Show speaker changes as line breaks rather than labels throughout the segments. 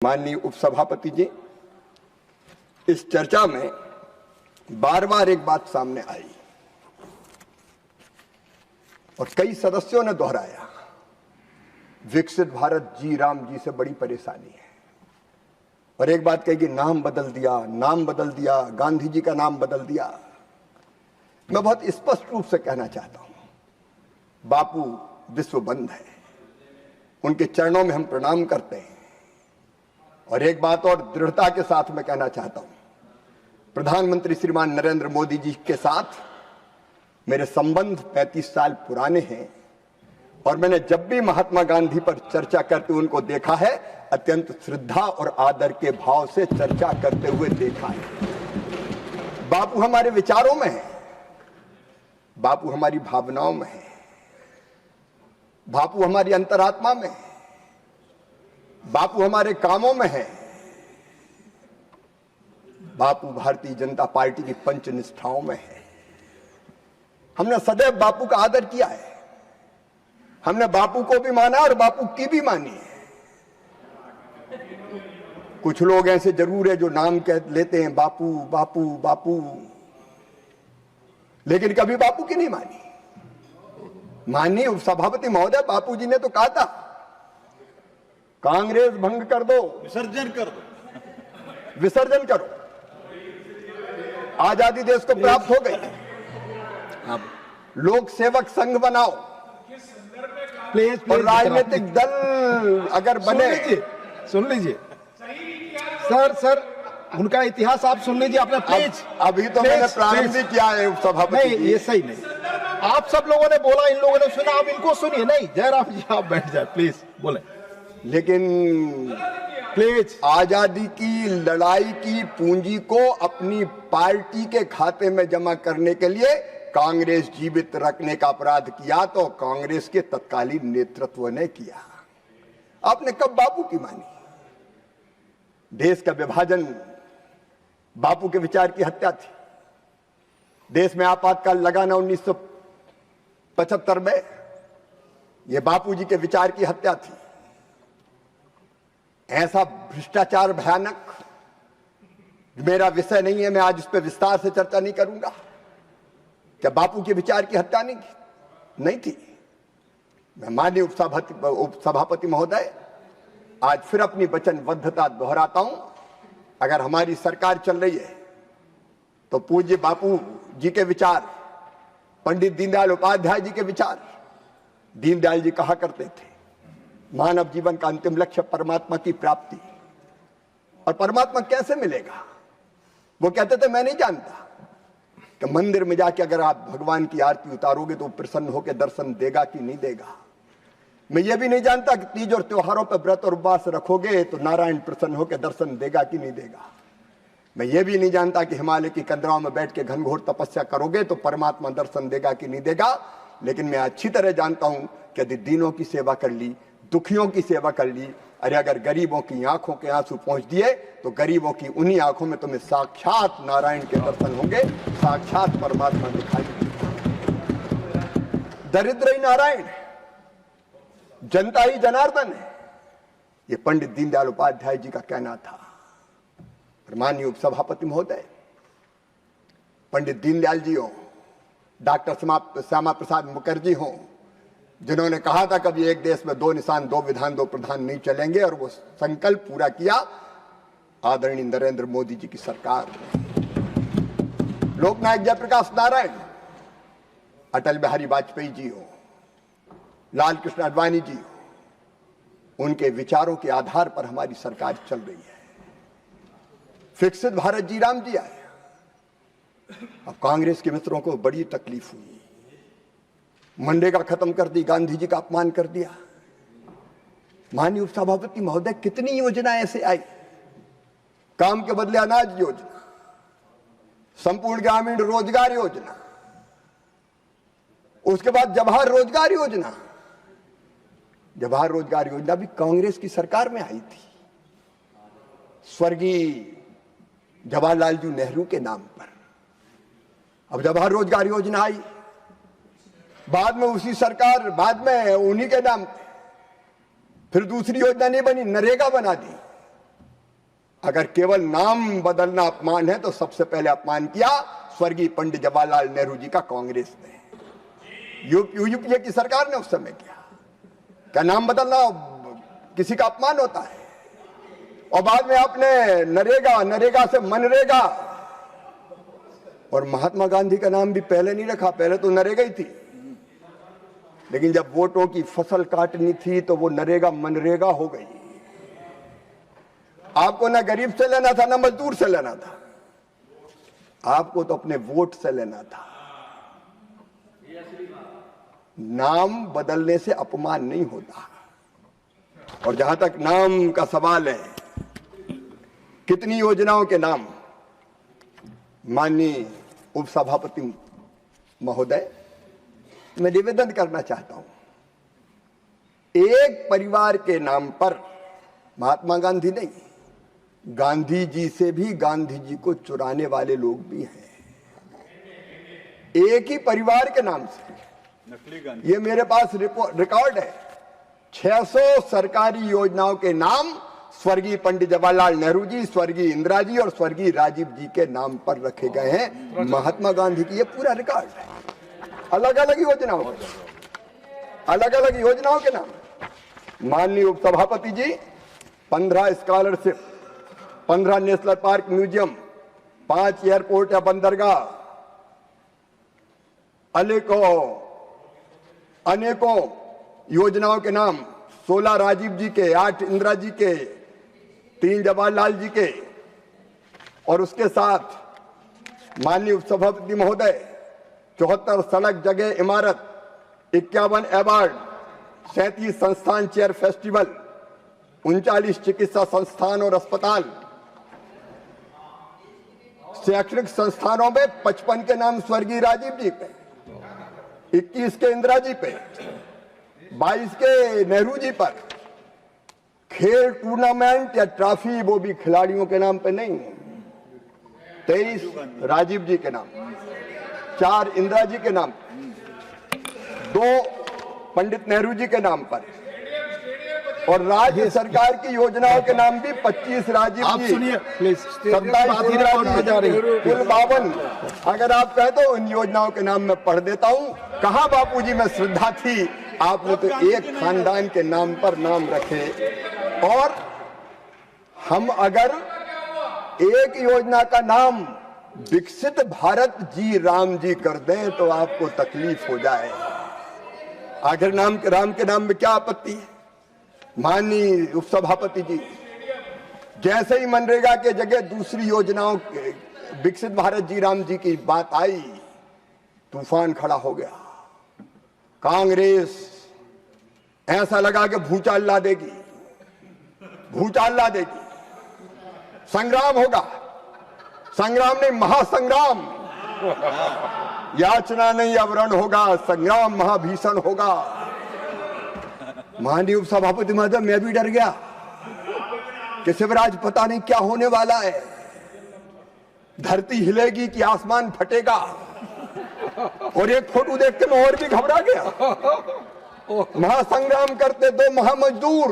माननीय उपसभापति जी, इस चर्चा में बार बार एक बात सामने आई और कई सदस्यों ने दोहराया, विकसित भारत जी राम जी से बड़ी परेशानी है। और एक बात कही कि नाम बदल दिया, गांधी जी का नाम बदल दिया। मैं बहुत स्पष्ट रूप से कहना चाहता हूं, बापू विश्व बंद है, उनके चरणों में हम प्रणाम करते हैं। और एक बात और दृढ़ता के साथ मैं कहना चाहता हूं, प्रधानमंत्री श्रीमान नरेंद्र मोदी जी के साथ मेरे संबंध 35 साल पुराने हैं और मैंने जब भी महात्मा गांधी पर चर्चा करते हुए उनको देखा है, अत्यंत श्रद्धा और आदर के भाव से चर्चा करते हुए देखा है। बापू हमारे विचारों में है, बापू हमारी भावनाओं में है, बापू हमारी अंतरात्मा में है, बापू हमारे कामों में है। बापू भारतीय जनता पार्टी की पंच निष्ठाओं में है। हमने सदैव बापू का आदर किया है, हमने बापू को भी माना और बापू की भी मानी है। कुछ लोग ऐसे जरूर है जो नाम कह लेते हैं बापू बापू बापू, लेकिन कभी बापू की नहीं मानी। माननीय उपसभापति महोदय, बापू जी ने तो कहा था कांग्रेस भंग कर दो,
विसर्जन कर दो,
विसर्जन करो, आजादी देश को प्राप्त हो गई, अब लोक सेवक संघ बनाओ,
प्लीज
और राजनीतिक दल अगर बने।
सुन लीजिए सर, उनका इतिहास आप सुन लीजिए अपना प्लीज।
अभी तो मैंने प्रारंभ भी किया है उपसभापति।
नहीं, ये सही नहीं। आप सब लोगों ने बोला, इन लोगों ने सुना, आप इनको सुनिए। नहीं, जयराम जी आप बैठ जाए प्लीज, बोले।
लेकिन
प्लीज,
आजादी की लड़ाई की पूंजी को अपनी पार्टी के खाते में जमा करने के लिए कांग्रेस जीवित रखने का अपराध किया तो कांग्रेस के तत्कालीन नेतृत्व ने किया। आपने कब बापू की मानी? देश का विभाजन बापू के विचार की हत्या थी। देश में आपातकाल लगाना 1975 में, यह बापू जी के विचार की हत्या थी। ऐसा भ्रष्टाचार भयानक, मेरा विषय नहीं है, मैं आज इस पर विस्तार से चर्चा नहीं करूंगा। क्या बापू के विचार की हत्या नहीं थी? मैं माननीय उपसभापति महोदय आज फिर अपनी वचनबद्धता दोहराता हूं, अगर हमारी सरकार चल रही है तो पूज्य बापू जी के विचार, पंडित दीनदयाल उपाध्याय जी के विचार। दीनदयाल जी कहा करते थे, मानव जीवन का अंतिम लक्ष्य परमात्मा की प्राप्ति। और परमात्मा कैसे मिलेगा? वो कहते थे, मैं नहीं जानता कि मंदिर में जाके अगर आप भगवान की आरती उतारोगे तो प्रसन्न होकर दर्शन देगा कि नहीं देगा। मैं ये भी नहीं जानता कि तीज और त्योहारों पर व्रत और उपवास रखोगे तो नारायण प्रसन्न होकर दर्शन देगा कि नहीं देगा। मैं ये भी नहीं जानता कि हिमालय की कंदराओं में बैठ के घनघोर तपस्या करोगे तो परमात्मा दर्शन देगा कि नहीं देगा। लेकिन मैं अच्छी तरह जानता हूं कि यदि दीनों की सेवा कर ली, दुखियों की सेवा कर ली, अरे अगर गरीबों की आंखों के आंसू पहुंच दिए तो गरीबों की उन्हीं आंखों में तुम्हें साक्षात नारायण के दर्शन होंगे, साक्षात परमात्मा दिखाई देगा। दरिद्र ही नारायण, जनता ही जनार्दन है, ये पंडित दीनदयाल उपाध्याय जी का कहना था। माननीय उपसभापति महोदय, पंडित दीनदयाल जी हो, डॉक्टर श्यामा प्रसाद मुखर्जी हो, जिन्होंने कहा था कभी एक देश में दो निशान, दो विधान, दो प्रधान नहीं चलेंगे, और वो संकल्प पूरा किया आदरणीय नरेंद्र मोदी जी की सरकार। लोकनायक जयप्रकाश नारायण, अटल बिहारी वाजपेयी जी हो, लाल कृष्ण आडवाणी जी हो, उनके विचारों के आधार पर हमारी सरकार चल रही है। विकसित भारत जी राम जी आए। अब कांग्रेस के मित्रों को बड़ी तकलीफ हुई, मनरेगा खत्म कर दी, गांधी जी का अपमान कर दिया। माननीय उपसभापति महोदय, कितनी योजना ऐसे आई, काम के बदले अनाज योजना, संपूर्ण ग्रामीण रोजगार योजना, उसके बाद जवाहर रोजगार योजना। जवाहर रोजगार योजना भी कांग्रेस की सरकार में आई थी, स्वर्गीय जवाहरलाल जी नेहरू के नाम पर। अब जवाहर रोजगार योजना आई, बाद में उसी सरकार, बाद में उन्हीं के नाम पे फिर दूसरी योजना नहीं बनी, नरेगा बना दी। अगर केवल नाम बदलना अपमान है तो सबसे पहले अपमान किया स्वर्गीय पंडित जवाहरलाल नेहरू जी का कांग्रेस ने, यूपीए की सरकार ने उस समय किया। क्या नाम बदलना किसी का अपमान होता है? और बाद में आपने नरेगा से मनरेगा, और महात्मा गांधी का नाम भी पहले नहीं रखा, पहले तो नरेगा ही थी, लेकिन जब वोटों की फसल काटनी थी तो वो नरेगा मनरेगा हो गई। आपको ना गरीब से लेना था ना मजदूर से लेना था, आपको तो अपने वोट से लेना था। नाम बदलने से अपमान नहीं होता। और जहां तक नाम का सवाल है, कितनी योजनाओं के नाम माननीय उपसभापति महोदय, मैं निवेदन करना चाहता हूं, एक परिवार के नाम पर महात्मा गांधी नहीं, गांधी जी से भी गांधी जी को चुराने वाले लोग भी हैं, एक ही परिवार के नाम से।
नकली गांधी।
ये मेरे पास रिकॉर्ड है, 600 सरकारी योजनाओं के नाम स्वर्गीय पंडित जवाहरलाल नेहरू जी, स्वर्गीय इंदिरा जी और स्वर्गीय राजीव जी के नाम पर रखे गए हैं। महात्मा गांधी की ये पूरा रिकॉर्ड है, अलग अलग योजनाओं के नाम। माननीय उपसभापति जी, 15 scholarship, 15 national park museum, 5 airport या बंदरगाह, अनेकों योजनाओं के नाम, 16 राजीव जी के, 8 इंदिरा जी के, 3 जवाहरलाल जी के, और उसके साथ माननीय उपसभापति महोदय 74 सड़क जगह इमारत, 51 अवार्ड, 37 संस्थान चेयर फेस्टिवल, 39 चिकित्सा संस्थान और अस्पताल, शैक्षणिक संस्थानों में 55 के नाम स्वर्गीय राजीव जी पे, 21 के इंदिरा जी पे, 22 के नेहरू जी पर, खेल टूर्नामेंट या ट्रॉफी वो भी खिलाड़ियों के नाम पे नहीं, 23 राजीव जी के नाम, 4 इंदिरा जी के नाम, 2 पंडित नेहरू जी के नाम पर, और राज्य सरकार की योजनाओं के नाम भी 25 राजीव जी, 27 इंदिरा जी, कुल 52। अगर आप कहें तो इन योजनाओं के नाम मैं पढ़ देता हूं। कहां बापूजी में श्रद्धा थी, आपने तो एक खानदान के नाम पर नाम रखे। और हम अगर एक योजना का नाम विकसित भारत जी राम जी कर दें तो आपको तकलीफ हो जाए। आखिर राम के नाम में क्या आपत्ति है? माननीय उपसभापति जी, जैसे ही मनरेगा के जगह दूसरी योजनाओं विकसित भारत जी राम जी की बात आई, तूफान खड़ा हो गया। कांग्रेस ऐसा लगा कि भूचाल ला देगी, संग्राम होगा, संग्राम नहीं महासंग्राम, याचना नहीं अवरण होगा, संग्राम महाभीषण होगा। माननीय उपसभापति महोदय, मैं भी डर गया कि शिवराज पता नहीं क्या होने वाला है, धरती हिलेगी कि आसमान फटेगा। और एक फोटो देख के मैं और भी घबरा गया। महासंग्राम करते 2 महामजदूर,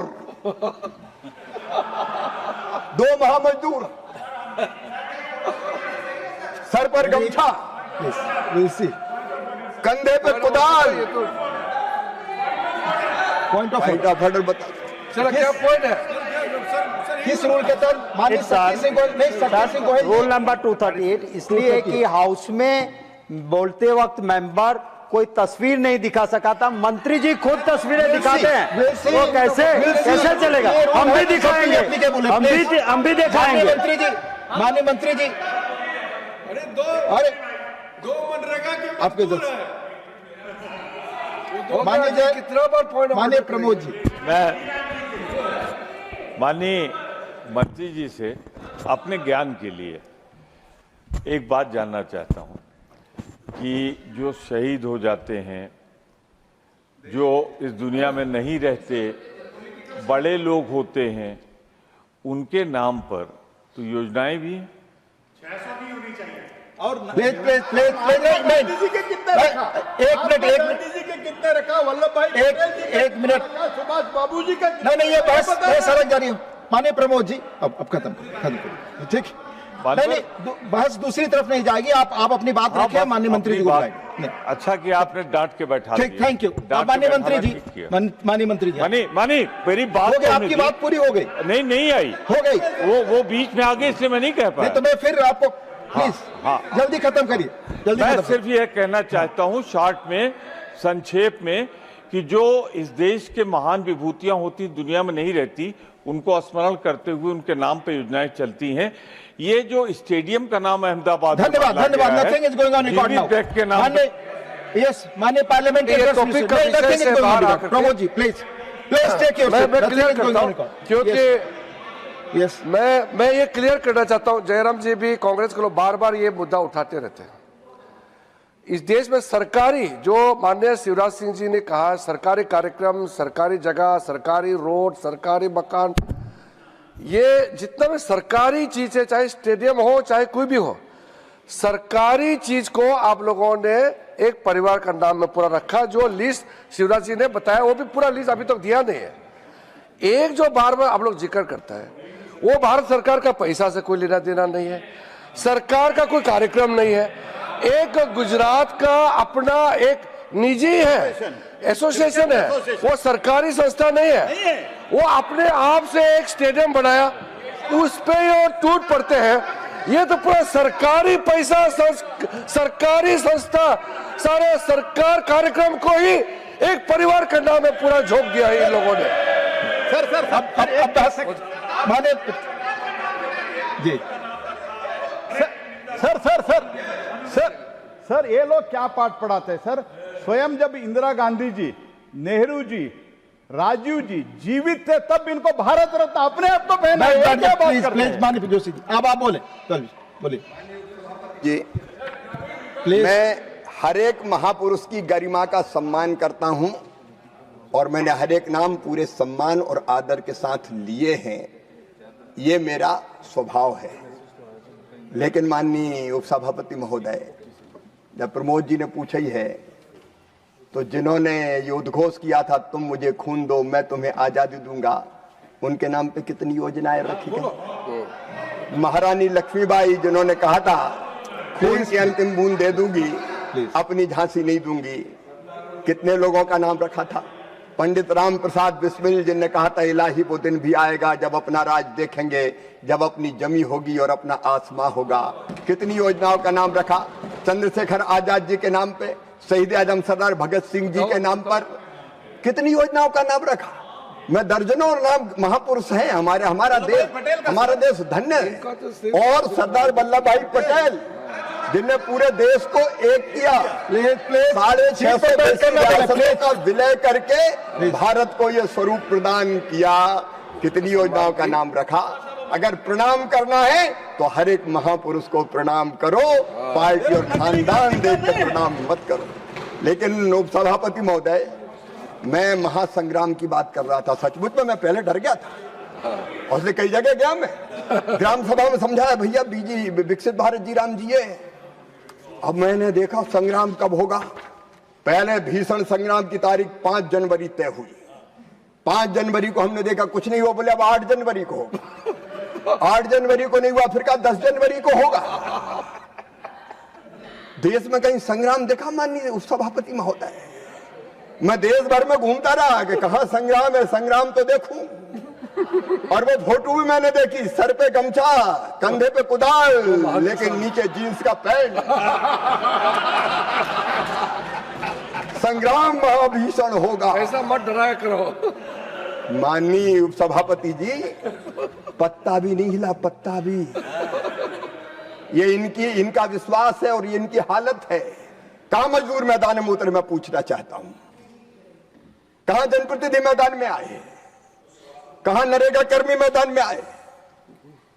2 महामजदूर, सर पर गमछा, कंधे पे कुदाल। पॉइंट ऑफ ऑर्डर बता
चलो, क्या पॉइंट है?
किस रूल के तहत माननीय शक्ति सिंह गोहिल
रूल नंबर 238 इसलिए कि हाउस में बोलते वक्त मेंबर कोई तस्वीर नहीं दिखा सका था। मंत्री जी खुद तस्वीरें दिखाते हैं, वो कैसे चलेगा? हम भी दिखाएंगे, हम भी दिखाएंगे।
माननीय मंत्री जी, अरे
2 मनरेगा के
आपके
मजदूर
दोस्त।
हैं।
माननीय प्रमोद जी,
मैं माननीय मंत्री जी से अपने ज्ञान के लिए एक बात जानना चाहता हूं कि जो शहीद हो जाते हैं, जो इस दुनिया में नहीं रहते, बड़े लोग होते हैं, उनके नाम पर तो योजनाएं भी हैं।
600 भी होनी चाहिए।
और
प्लीज
गांधी जी के कितने रखा?
एक मिनट
गांधी जी के कितने रखा? वल्लभ भाई पटेल जी के
एक मिनट,
रखा? सुभाष बाबू जी का
नहीं ये बहस अलग जा रही है। माननीय प्रमोद जी, अब खत्म करो, ठीक। नहीं नहीं, बहस दूसरी तरफ नहीं जाएगी, आप अपनी बात रखिए, माननीय मंत्री जी को बुलाएंगे।
अच्छा कि आपने डांट के बैठा
ठीक, थैंक यू। माननीय मंत्री जी, माननीय मंत्री जी,
मानी मेरी बात
हो गई, आपकी बात पूरी हो गई।
नहीं आई,
हो गई,
वो बीच में आ गई, इसलिए मैं नहीं कह पाया।
तो मैं फिर आपको प्लीज जल्दी खत्म करिए, जल्दी।
मैं सिर्फ ये कहना चाहता हूँ शॉर्ट में, संक्षेप में, कि जो इस देश के महान विभूतियां होती दुनिया में नहीं रहती, उनको स्मरण करते हुए उनके नाम पे योजनाएं चलती हैं। ये जो स्टेडियम का नाम अहमदाबाद,
धन्यवाद, nothing is going on record now
के नाम,
यस माननीय पार्लियामेंट्री टॉपिक का विषय से बाहर आकर, Pramod ji please take your,
मैं क्लियर करता हूं, क्योंकि
यस
मैं ये क्लियर करना चाहता हूं, जयराम जी भी कांग्रेस के लोग बार बार ये मुद्दा उठाते रहते हैं। इस देश में सरकारी, जो माननीय शिवराज सिंह जी ने कहा, सरकारी कार्यक्रम, सरकारी जगह, सरकारी रोड, सरकारी मकान, ये जितना भी सरकारी चीज है, चाहे स्टेडियम हो चाहे कोई भी हो, सरकारी चीज को आप लोगों ने एक परिवार का नाम में पूरा रखा। जो लिस्ट शिवराज जी ने बताया वो भी पूरा लिस्ट अभी तक दिया नहीं है। एक जो बार बार आप लोग जिक्र करता है, वो भारत सरकार का पैसा से कोई लेना देना नहीं है, सरकार का कोई कार्यक्रम नहीं है, एक गुजरात का अपना एक निजी है, एसोसिएशन है, वो सरकारी संस्था नहीं है, वो अपने आप से एक स्टेडियम बनाया, उस पे ये टूट पड़ते हैं। ये तो पूरा सरकारी पैसा, सरकारी संस्था, सारे सरकार कार्यक्रम को ही एक परिवार के नाम में पूरा झोंक दिया है इन लोगों ने।
सर माने जी,
सर ये लोग क्या पाठ पढ़ाते हैं सर? स्वयं जब इंदिरा गांधी जी, नेहरू जी, राजीव जी जीवित थे तब इनको भारत रत्न अपने आप को पहना।
प्लीज माननीय जोशी जी, आप बोले, बोलिए
जी। मैं हर एक महापुरुष की गरिमा का सम्मान करता हूं और मैंने हर एक नाम पूरे सम्मान और आदर के साथ लिए हैं, ये मेरा स्वभाव है। लेकिन माननीय उपसभापति महोदय, जब प्रमोद जी ने पूछा ही है, तो जिन्होंने ये उद्घोष किया था, तुम मुझे खून दो मैं तुम्हें आजादी दूंगा, उनके नाम पे कितनी योजनाएं रखी गई। महारानी लक्ष्मीबाई जिन्होंने कहा था खून की अंतिम बूंद दे दूंगी, अपनी झांसी नहीं दूंगी, कितने लोगों का नाम रखा था। पंडित राम प्रसाद बिस्मिल जिनने कहा था इलाही वो दिन भी आएगा जब अपना राज देखेंगे, जब अपनी जमी होगी और अपना आसमां होगा, कितनी योजनाओं का नाम रखा। चंद्रशेखर आजाद जी के नाम पे, शहीद आजम सरदार भगत सिंह जी के नाम पर कितनी योजनाओं का नाम रखा। मैं दर्जनों नाम महापुरुष हैं हमारा देश धन्य है। और सरदार वल्लभ भाई पटेल जिनने पूरे देश को एक किया, 650 रियासतों का विलय करके भारत को यह स्वरूप प्रदान किया, कितनी योजनाओं का नाम रखा। अगर प्रणाम करना है तो हर एक महापुरुष को प्रणाम करो, पार्टी और खानदान देखकर प्रणाम मत करो। लेकिन उपसभापति महोदय, मैं महासंग्राम की बात कर रहा था। सचमुच में मैं पहले डर गया था और इसलिए कई जगह गया, मैं ग्राम सभा में समझाया भैया बीजी विकसित भारत जी राम जी है। अब मैंने देखा संग्राम कब होगा। पहले भीषण संग्राम की तारीख 5 जनवरी तय हुई। 5 जनवरी को हमने देखा कुछ नहीं हुआ, बोले अब 8 जनवरी को होगा। 8 जनवरी को नहीं हुआ, फिर कहा 10 जनवरी को होगा। देश में कहीं संग्राम देखा माननीय उपसभापति महोदय? मैं देश भर में घूमता रहा कि कहां संग्राम है, संग्राम तो देखूं। और वो फोटो भी मैंने देखी, सर पे गमछा, कंधे पे कुदाल, लेकिन नीचे जींस का पैंट। संग्राम भीषण होगा,
ऐसा मत डराया करो।
माननीय उपसभापति जी, पत्ता भी नहीं हिला, पत्ता भी। ये इनका विश्वास है और ये इनकी हालत है। कहां मजदूर मैदान में उतरे, मैं पूछना चाहता हूं, कहां जनप्रतिनिधि मैदान में आए, कहां नरेगा कर्मी मैदान में आए?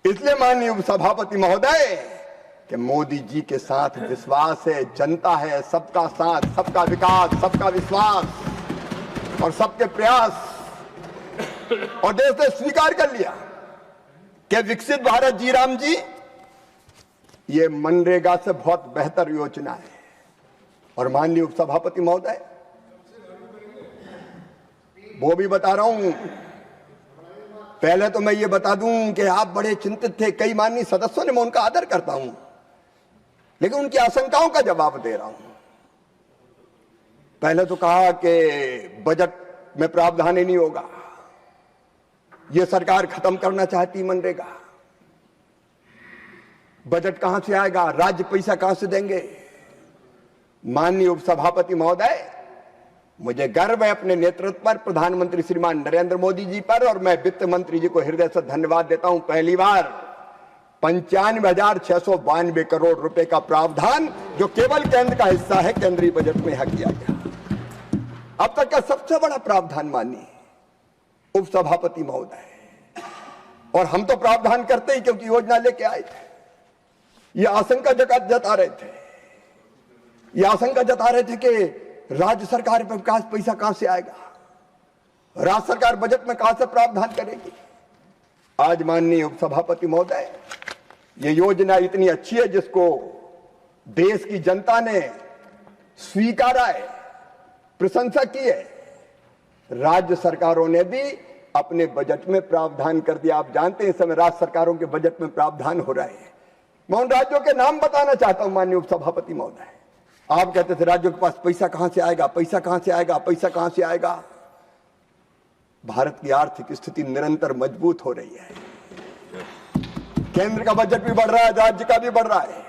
इसलिए माननीय उपसभापति महोदय कि मोदी जी के साथ विश्वास है, जनता है, सबका साथ, सबका विकास, सबका विश्वास और सबके प्रयास। और देश ने स्वीकार कर लिया कि विकसित भारत जी राम जी ये मनरेगा से बहुत बेहतर योजना है। और माननीय उपसभापति महोदय, वो भी बता रहा हूं पहले तो मैं ये बता दूं कि आप बड़े चिंतित थे, कई माननीय सदस्यों ने, मैं उनका आदर करता हूं, लेकिन उनकी आशंकाओं का जवाब दे रहा हूं। पहले तो कहा कि बजट में प्रावधान ही नहीं होगा, यह सरकार खत्म करना चाहती मनरेगा। बजट कहां से आएगा, राज्य पैसा कहां से देंगे? माननीय उपसभापति महोदय, मुझे गर्व है अपने नेतृत्व पर, प्रधानमंत्री श्रीमान नरेंद्र मोदी जी पर, और मैं वित्त मंत्री जी को हृदय से धन्यवाद देता हूं। पहली बार 95,692 करोड़ रुपए का प्रावधान, जो केवल केंद्र का हिस्सा है, केंद्रीय बजट में यहां किया गया। अब तक का सबसे बड़ा प्रावधान माननीय उपसभापति महोदय। और हम तो प्रावधान करते ही क्योंकि योजना लेके आए थे। ये आशंका जता रहे थे, ये आशंका जता रहे थे कि राज्य सरकार पर विकास पैसा कहां से आएगा, राज्य सरकार बजट में कहां से प्रावधान करेगी। आज माननीय उपसभापति महोदय, ये योजना इतनी अच्छी है जिसको देश की जनता ने स्वीकारा है, प्रशंसा की है। राज्य सरकारों ने भी अपने बजट में प्रावधान कर दिया। आप जानते हैं इस समय राज्य सरकारों के बजट में प्रावधान हो रहा है। मैं उन राज्यों के नाम बताना चाहता हूं माननीय उपसभापति महोदय। आप कहते थे राज्यों के पास पैसा कहां से आएगा, पैसा कहां से आएगा, पैसा कहां से आएगा। भारत की आर्थिक स्थिति निरंतर मजबूत हो रही है। केंद्र का बजट भी बढ़ रहा है, राज्य का भी बढ़ रहा है।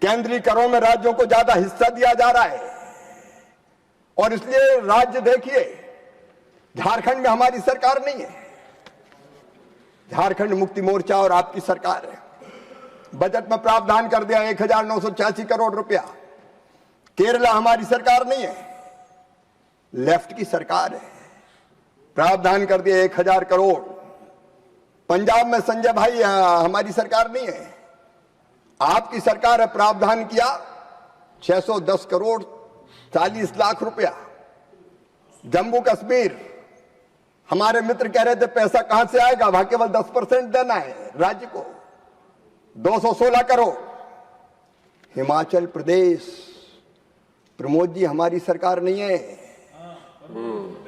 केंद्रीय करों में राज्यों को ज्यादा हिस्सा दिया जा रहा है। और इसलिए राज्य देखिए, झारखंड में हमारी सरकार नहीं है, झारखंड मुक्ति मोर्चा और आपकी सरकार है। बजट में प्रावधान कर दिया 1986 करोड़ रुपया। केरला हमारी सरकार नहीं है, लेफ्ट की सरकार है, प्रावधान कर दिया 1000 करोड़। पंजाब में संजय भाई हमारी सरकार नहीं है, आपकी सरकार है, प्रावधान किया 610 करोड़ 40 लाख रुपया। जम्मू कश्मीर, हमारे मित्र कह रहे थे पैसा कहां से आएगा, वहां केवल 10% देना है राज्य को, 216 करोड़। हिमाचल प्रदेश, प्रमोद जी हमारी सरकार नहीं है,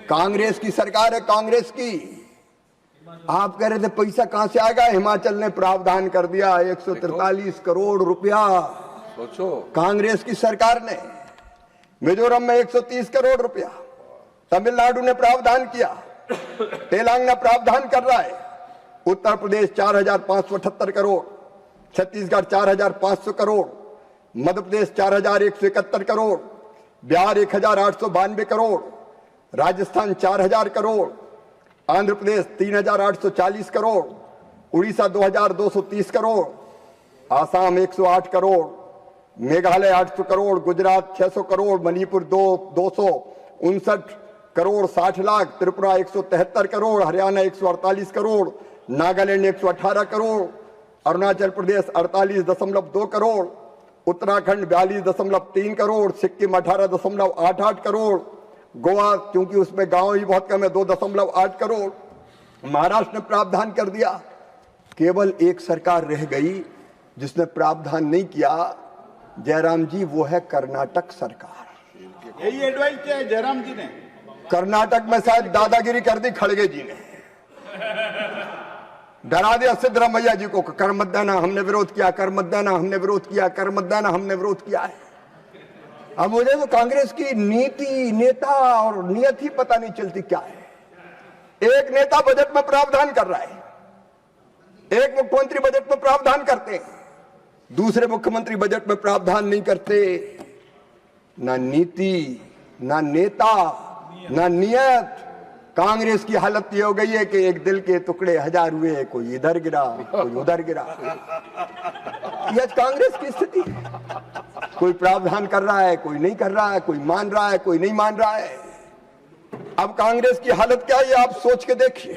कांग्रेस की सरकार है, कांग्रेस की। आप कह रहे थे पैसा कहां से आएगा, हिमाचल ने प्रावधान कर दिया 143 करोड़ रुपया,
सोचो,
कांग्रेस की सरकार ने। मिजोरम में 130 करोड़ रुपया, तमिलनाडु ने प्रावधान किया, तेलंगाना प्रावधान कर रहा है, उत्तर प्रदेश 4578 करोड़, छत्तीसगढ़ 4500 करोड़, मध्य प्रदेश 4171 करोड़, बिहार 1892 करोड़, राजस्थान 4000 करोड़, आंध्र प्रदेश 3840 करोड़, उड़ीसा 2230 करोड़, आसाम 108 करोड़, मेघालय 800 करोड़, गुजरात 600 करोड़, मणिपुर 259 करोड़ 60 लाख, त्रिपुरा 173 करोड़, हरियाणा 148 करोड़, नागालैंड 118 करोड़, अरुणाचल प्रदेश 48.2 करोड़, उत्तराखंड 42.3 करोड़, सिक्किम 18.88 करोड़, गोवा क्योंकि उसमें गांव ही बहुत कम है 2.8 करोड़, महाराष्ट्र ने प्रावधान कर दिया। केवल एक सरकार रह गई जिसने प्रावधान नहीं किया, जयराम जी, वो है कर्नाटक सरकार।
यही एडवाइस किया है जयराम जी ने।
कर्नाटक में शायद दादागिरी कर दी खड़गे जी ने, डरा दिया सिद्धरामैया जी को, कर मत देना, हमने विरोध किया, कर मत देना, हमने विरोध किया, कर मत देना, हमने विरोध किया है। अब मुझे तो कांग्रेस की नीति, नेता और नियत ही पता नहीं चलती क्या है। एक नेता बजट में प्रावधान कर रहा है, एक मुख्यमंत्री बजट में प्रावधान करते हैं, दूसरे मुख्यमंत्री बजट में प्रावधान नहीं करते। ना नीति, ना नेता, ना नियत। कांग्रेस की हालत ये हो गई है कि एक दिल के टुकड़े 1000 हुए, कोई इधर गिरा, कोई उधर गिरा। ये कांग्रेस की स्थिति है। कोई प्रावधान कर रहा है, कोई नहीं कर रहा है, कोई मान रहा है, कोई नहीं मान रहा है। अब कांग्रेस की हालत क्या है, आप सोच के देखिए।